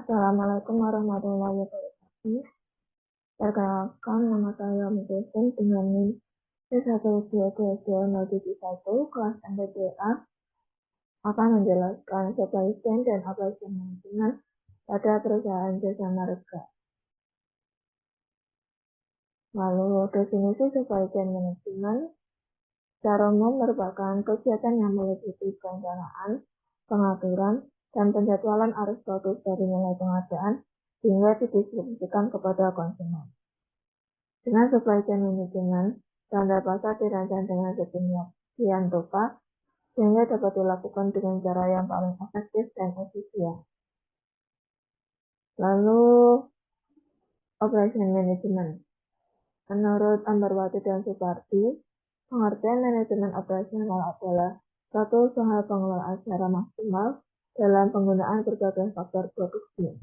Assalamualaikum warahmatullahi wabarakatuh. Perkenalkan, nama saya Mutesin dengan NIM C1222071 kelas MPBA akan menjelaskan supply chain dan operation management pada perusahaan jasa marga. Lalu, definisi supply chain management secara umum merupakan kegiatan yang meliputi perencanaan, pengaturan, dan penjadwalan arus produk dari mulai pengadaan hingga didistribusikan kepada konsumen. Dengan supply chain management, rantai pasar dirancang dengan sedemikian rupa sehingga dapat dilakukan dengan cara yang paling efektif dan efisien. Lalu, operation management. Menurut Ambarwati dan Supardi, pengertian manajemen operasional adalah suatu usaha pengelolaan secara maksimal dalam penggunaan berbagai faktor produksi,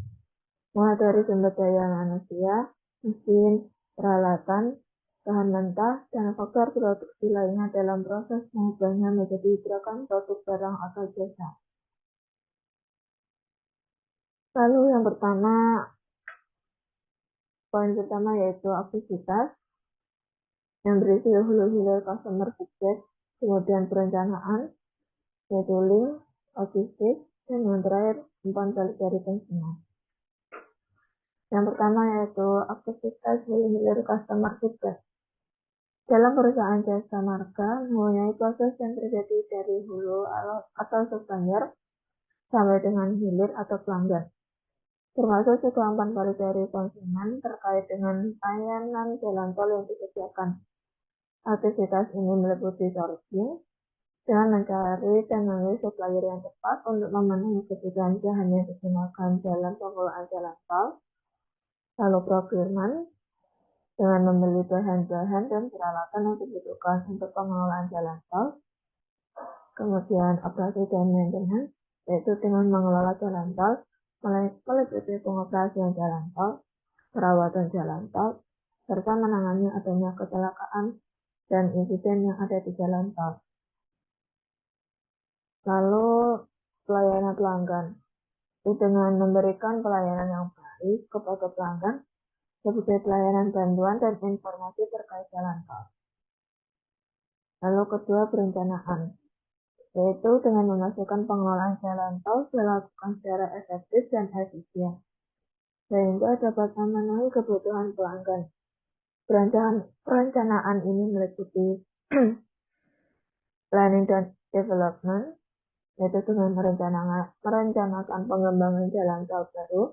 mulai dari sumber daya manusia, mesin, peralatan, bahan mentah, dan faktor produksi lainnya dalam proses mengubahnya menjadi beragam produk barang atau jasa. Lalu poin pertama yaitu aktivitas yang berisi hulu-hilir customer success, kemudian perencanaan, scheduling, logistik, dan yang terakhir umpan balik dari konsumen. Yang pertama yaitu aktivitas hulu-hilir customer success. Dalam perusahaan jasa marga mempunyai proses yang terjadi dari hulu atau supplier sampai dengan hilir atau pelanggan, termasuk juga umpan balik dari konsumen terkait dengan layanan jalan tol yang disediakan. Aktivitas ini meliputi sourcing dengan mencari dan memilih supplier yang tepat untuk memenuhi kebutuhan bahan yang digunakan dalam pengelolaan jalan tol. Lalu procurement dengan membeli bahan-bahan dan peralatan yang dibutuhkan untuk pengelolaan jalan tol. Kemudian operasi dan maintenance, yaitu dengan mengelola jalan tol, meliputi pengoperasian jalan tol, perawatan jalan tol, serta menangani adanya kecelakaan dan insiden yang ada di jalan tol. Lalu pelayanan pelanggan, dengan memberikan pelayanan yang baik kepada pelanggan sebagai pelayanan bantuan dan informasi terkait jalan tol. Lalu kedua, perencanaan, yaitu dengan memastikan pengelolaan jalan tol dilakukan secara efektif dan efisien, sehingga dapat memenuhi kebutuhan pelanggan. Perencanaan ini meliputi planning dan development, yaitu dengan merencanakan pengembangan jalan tol baru,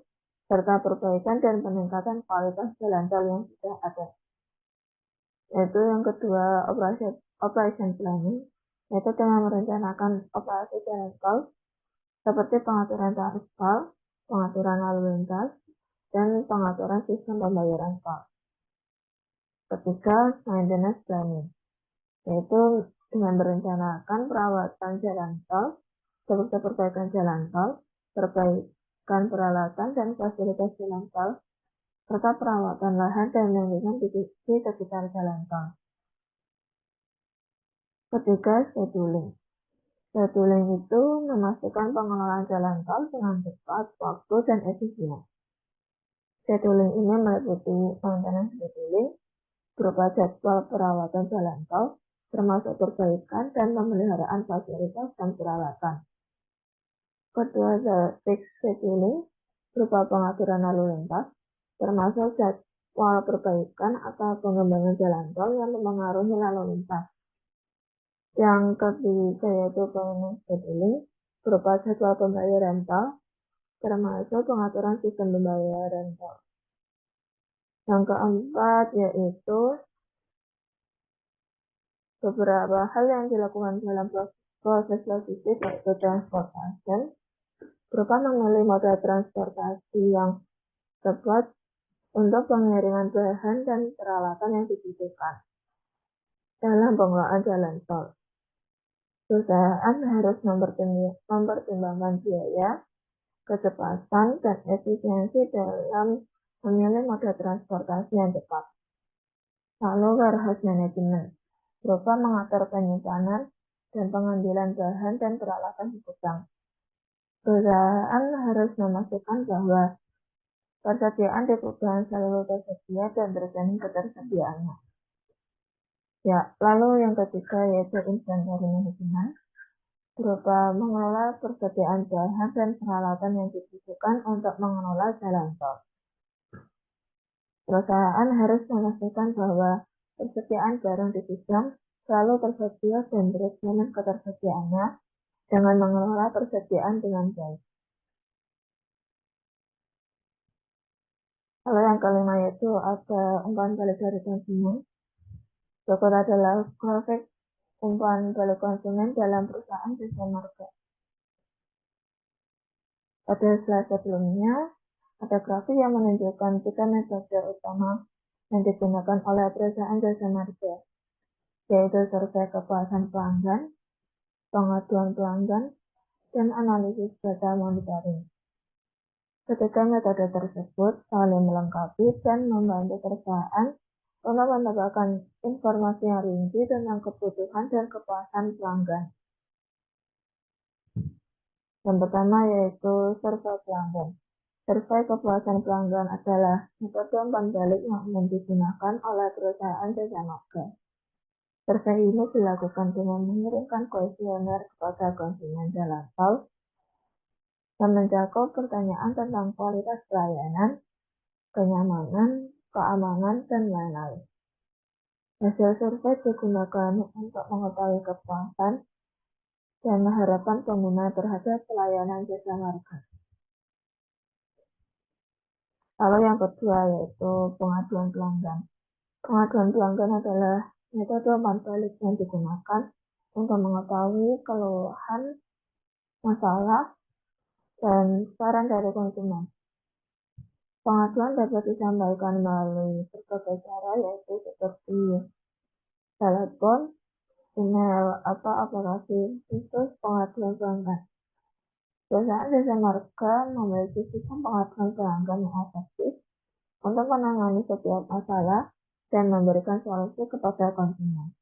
serta perbaikan dan peningkatan kualitas jalan tol yang sudah ada. Yaitu yang kedua, operation planning, yaitu dengan merencanakan operasi jalan tol, seperti pengaturan tarif tol, pengaturan lalu lintas, dan pengaturan sistem pembayaran tol. Ketiga, maintenance planning, yaitu dengan merencanakan perawatan jalan tol, seperti perbaikan jalan tol, perbaikan peralatan dan fasilitas jalan tol, serta perawatan lahan dan lingkungan di sekitar jalan tol. Ketiga, scheduling. Scheduling itu memastikan pengelolaan jalan tol dengan tepat waktu dan efisien. Scheduling ini meliputi maintenance scheduling berupa jadwal perawatan jalan tol, termasuk perbaikan dan pemeliharaan fasilitas dan peralatan. Kedua, fixed scheduling berupa pengaturan lalu lintas, termasuk jadwal perbaikan atau pengembangan jalan tol yang mempengaruhi lalu lintas. Yang ketiga yaitu planning scheduling berupa jadwal pembayaran tol, termasuk pengaturan sistem pembayaran tol. Yang keempat yaitu beberapa hal yang dilakukan dalam proses logistik atau transportation, berupa memilih moda transportasi yang tepat untuk pengiriman bahan dan peralatan yang dibutuhkan dalam pengelolaan jalan tol. Perusahaan harus mempertimbangkan biaya, kecepatan, dan efisiensi dalam memilih moda transportasi yang tepat. Lalu warehouse management, berupa mengatur penyimpanan dan pengambilan bahan dan peralatan di gudang. Perusahaan harus memastikan bahwa persediaan di gudang selalu tersedia dan terjamin ketersediaannya. Ya, lalu yang ketiga yaitu inventory management, berupa mengelola persediaan bahan dan peralatan yang dibutuhkan untuk mengelola jalan tol. Perusahaan harus memastikan bahwa persediaan barang di gudang selalu tersedia dan terjamin ketersediaannya dengan mengelola persediaan dengan baik. Lalu yang kelima yaitu ada umpan balik dari konsumen. Berikut adalah grafik umpan balik konsumen dalam perusahaan jasa marga. Pada slide sebelumnya, ada grafik yang menunjukkan 3 metode utama yang digunakan oleh perusahaan jasa marga, yaitu survei kepuasan pelanggan, pengaduan pelanggan, dan analisis data monitoring. Ketiga metode tersebut saling melengkapi dan membantu perusahaan untuk mendapatkan informasi yang rinci tentang kebutuhan dan kepuasan pelanggan. Yang pertama yaitu survei pelanggan. Survei kepuasan pelanggan adalah metode umpan balik yang umum digunakan oleh perusahaan jasa marga. Survei ini dilakukan dengan mengirimkan kuesioner kepada konsumen jalan tol dan mencakup pertanyaan tentang kualitas pelayanan, kenyamanan, keamanan, dan lain-lain. Hasil survei digunakan untuk mengetahui kepuasan dan harapan pengguna terhadap pelayanan jasa marga. Lalu yang kedua yaitu pengaduan pelanggan. Pengaduan pelanggan adalah metode umpan balik yang digunakan untuk mengetahui keluhan, masalah, dan saran dari konsumen. Pengaduan dapat disampaikan melalui berbagai cara yaitu seperti telepon, email, atau aplikasi khusus pengaduan pelanggan. Perusahaan jasa marga memiliki sistem pengaduan pelanggan yang efektif untuk menangani setiap masalah dan memberikan solusi kepada konsumen.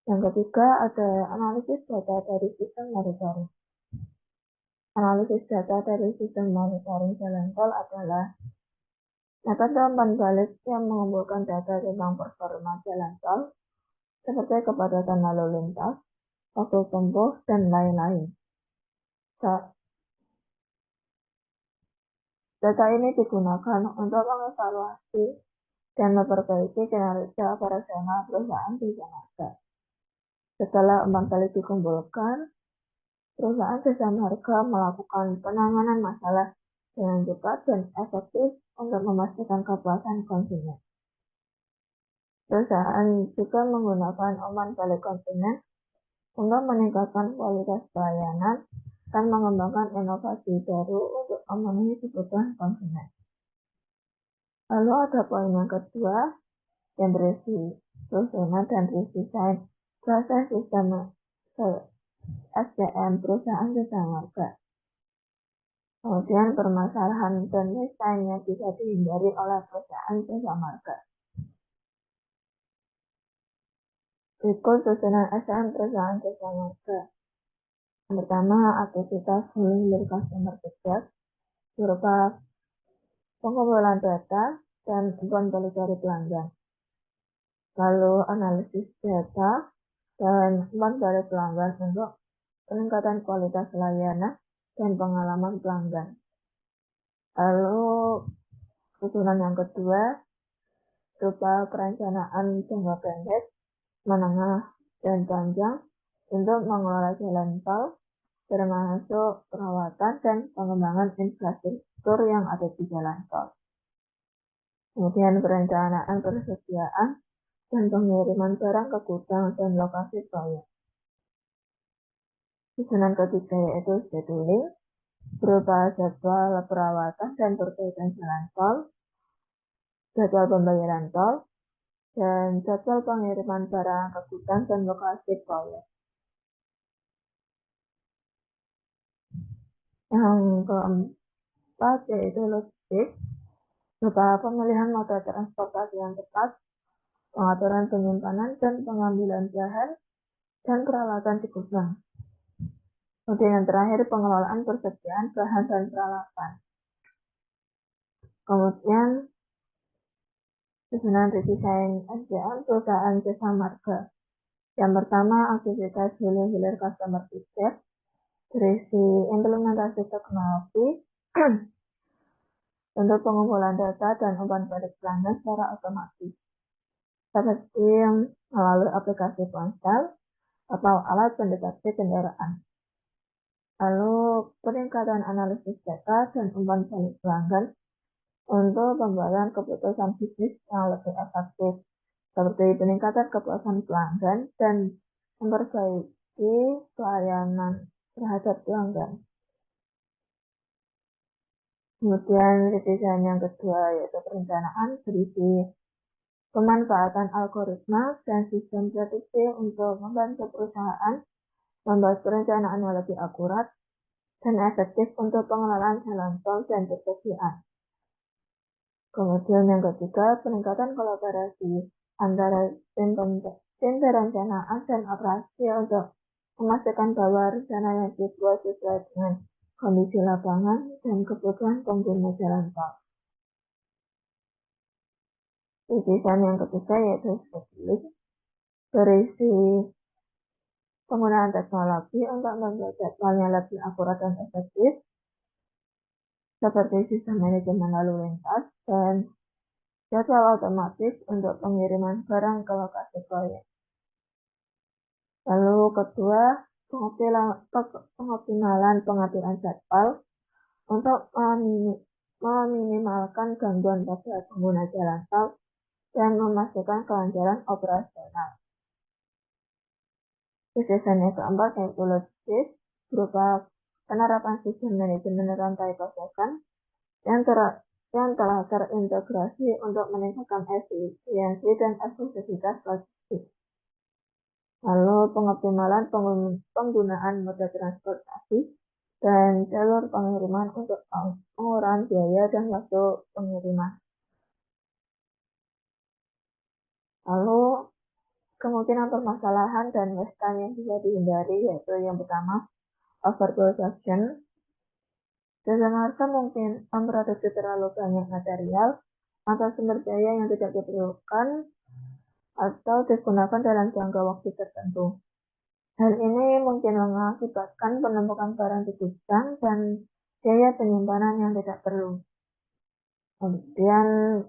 Yang ketiga ada analisis data dari sistem monitoring. Analisis data dari sistem monitoring jalan tol adalah metode umpan balik yang mengumpulkan data tentang performa jalan tol, seperti kepadatan lalu lintas, waktu tempuh, dan lain-lain. Data ini digunakan untuk mengevaluasi dan memperbaiki kinerja operasional perusahaan jasa marga. Setelah umpan balik dikumpulkan, perusahaan jasa marga melakukan penanganan masalah dengan cepat dan efektif untuk memastikan kepuasan konsumen. Perusahaan juga menggunakan umpan balik konsumen untuk meningkatkan kualitas pelayanan dan mengembangkan inovasi baru untuk memenuhi kebutuhan konsumen. Lalu ada poin yang kedua yang berisi susunan dan redesign proses sistem SDM perusahaan jasa marga. Kemudian permasalahan dan desain yang bisa dihindari oleh perusahaan jasa marga. Berikut susunan SDM perusahaan jasa marga. Yang pertama, aktivitas hulu hilir customer success berupa pengumpulan data dan umpan balik dari pelanggan. Lalu analisis data dan umpan balik pelanggan untuk peningkatan kualitas layanan dan pengalaman pelanggan. Lalu susunan yang kedua berupa perencanaan jangka pendek, menengah, dan panjang untuk mengelola jalan tol, termasuk perawatan dan pengembangan infrastruktur yang ada di jalan tol. Kemudian perencanaan persediaan dan pengiriman barang ke gudang dan lokasi proyek. Susunan ketiga yaitu scheduling, berupa jadwal perawatan dan perbaikan jalan tol, jadwal pembayaran tol, dan jadwal pengiriman barang ke gudang dan lokasi proyek. Yang keempat yaitu logistik, berupa pemilihan moda transportasi yang tepat, pengaturan penyimpanan dan pengambilan bahan dan peralatan di gudang. Kemudian yang terakhir, pengelolaan persediaan bahan dan peralatan. Kemudian susunan redesign SDM perusahaan jasa marga. Yang pertama, aktivitas hulu-hilir customer success berisi implementasi teknologi untuk pengumpulan data dan umpan balik pelanggan secara otomatis, seperti melalui aplikasi ponsel atau alat pendeteksi kendaraan. Lalu, peningkatan analisis data dan umpan balik pelanggan untuk pembuatan keputusan bisnis yang lebih efektif, seperti peningkatan kepuasan pelanggan dan memperbaiki pelayanan terhadap pelanggan. Kemudian redesign yang kedua yaitu perencanaan berisi pemanfaatan algoritma dan sistem prediksi untuk membantu perusahaan membuat perencanaan yang lebih akurat dan efektif untuk pengelolaan jalan tol dan persediaan. Kemudian yang ketiga, peningkatan kolaborasi antara tim perencanaan dan operasi untuk memastikan bahwa rencana yang dibuat sesuai dengan kondisi lapangan dan kebutuhan pengguna jalan tol. Desain yang ketiga yaitu scheduling berisi penggunaan teknologi untuk membuat jadwalnya lebih akurat dan efektif, seperti sistem manajemen lalu lintas dan jadwal otomatis untuk pengiriman barang ke lokasi proyek. Lalu kedua, pengoptimalan pengaturan jadwal untuk meminimalkan gangguan pada pengguna jalan tol dan memastikan kelancaran operasional. Desain yang keempat yaitu logistik berupa penerapan sistem manajemen rantai pasokan yang telah terintegrasi untuk meningkatkan efisiensi dan eksklusivitas logistik. Lalu pengoptimalan penggunaan moda transportasi dan jalur pengiriman untuk pengurangan biaya dan waktu pengiriman. Lalu kemungkinan permasalahan dan waste yang bisa dihindari yaitu yang pertama, overproduction. Jasa marga mungkin memproduksi terlalu banyak material atau sumber daya yang tidak diperlukan atau digunakan dalam jangka waktu tertentu. Hal ini mungkin mengakibatkan penumpukan barang di gudang dan biaya penyimpanan yang tidak perlu. Kemudian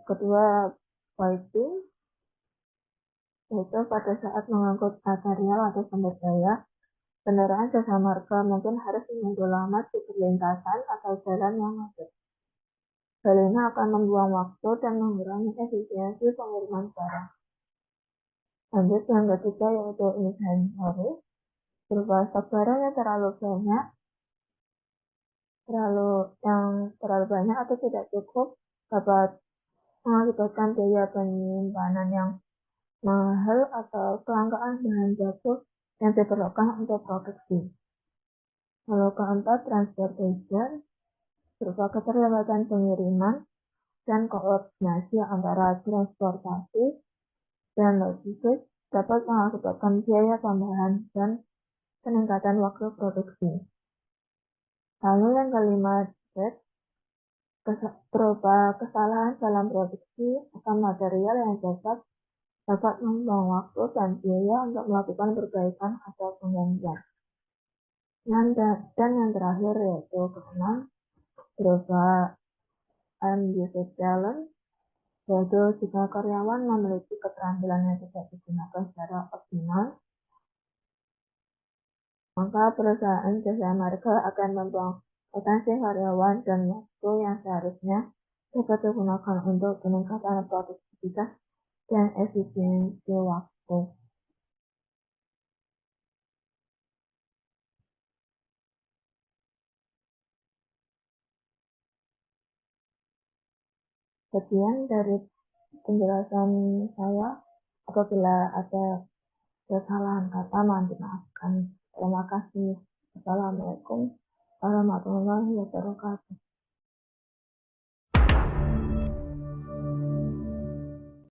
kedua, wiping, yaitu pada saat mengangkut material atau sumber daya, kendaraan jasa marga mungkin harus menunggu lama di perlintasan atau jalan yang macet. Hal ini akan membuang waktu dan mengurangi efisiensi pengiriman barang. Lanjut yang ketiga yaitu inventory, berupa stok barang yang terlalu banyak atau tidak cukup dapat mengakibatkan biaya penyimpanan yang mahal atau kelangkaan bahan baku yang diperlukan untuk produksi. Lalu keempat, transportation, berupa keterlambatan pengiriman dan koordinasi antara transportasi dan logistik dapat mengakibatkan biaya tambahan dan peningkatan waktu produksi. Lalu yang kelima, berupa kesalahan dalam produksi atau material yang dapat membuang waktu dan biaya untuk melakukan perbaikan atau penggantian. Dan yang terakhir yaitu keenam, berupa unused talent, yaitu jika karyawan memiliki keterampilan yang tidak digunakan secara optimal, maka perusahaan jasa marga akan membuang potensi karyawan dan waktu yang seharusnya dapat digunakan untuk peningkatan produktivitas dan efisiensi waktu. Sekian dari penjelasan saya. Apabila ada kesalahan kata, mohon dimaafkan. Terima kasih. Assalamualaikum warahmatullahi wabarakatuh.